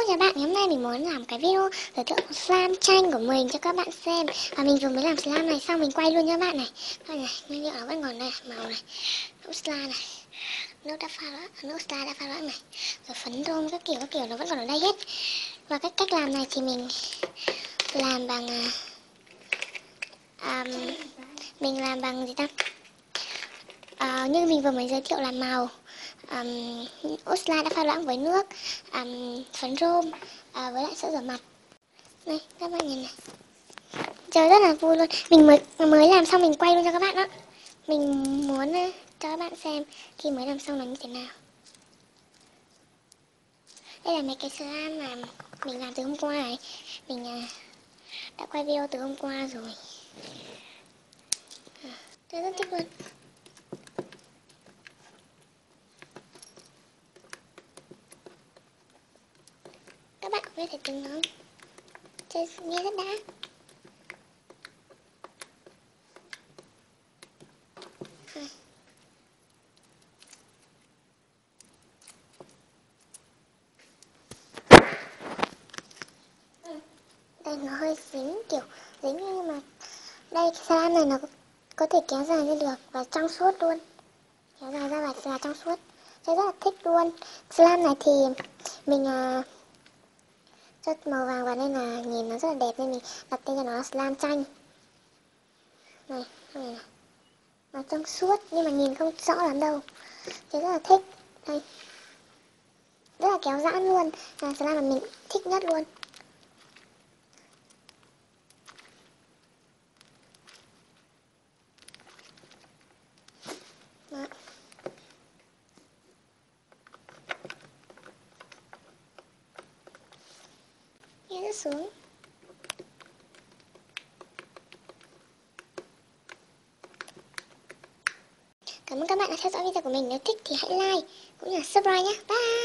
chào bạn, ngày hôm nay mình muốn làm cái video giới thiệu slime chanh của mình cho các bạn xem. Và mình vừa mới làm slime này xong mình quay luôn cho các bạn này. Đây này, nguyên liệu nó vẫn còn đây, màu này, nước slime này, nước slime đã pha loãng này, rồi phấn rôm các kiểu nó vẫn còn ở đây hết. Và cách làm này thì mình làm bằng mình làm bằng gì ta? Như mình vừa mới giới thiệu là màu slime đã pha loãng với nước, phấn rôm, với lại sữa rửa mặt. Này các bạn nhìn này, trời rất là vui luôn. Mình mới làm xong mình quay luôn cho các bạn đó. Mình muốn cho các bạn xem khi mới làm xong nó như thế nào. Đây là mấy cái slime mà mình làm từ hôm qua này. Mình đã quay video từ hôm qua rồi. Tôi rất thích luôn. Các bạn có nghe thấy tiếng nó không? Chơi nghe rất đã. Đây nó hơi dính, kiểu dính nhưng mà đây cái slime này nó có thể kéo dài lên được và trong suốt luôn, kéo dài ra và trong suốt. Tôi rất là thích luôn. Slime này thì mình chất màu vàng vào nên là nhìn nó rất là đẹp nên mình đặt tên cho nó là slime chanh. Này, này, nó trong suốt nhưng mà nhìn không rõ lắm đâu. Tôi rất là thích. Đây, rất là kéo giãn luôn, là slime mà mình thích nhất luôn. Đó. Nghe rất sướng. Cảm ơn các bạn đã theo dõi video của mình. Nếu thích thì hãy like cũng như là subscribe nhé. Bye.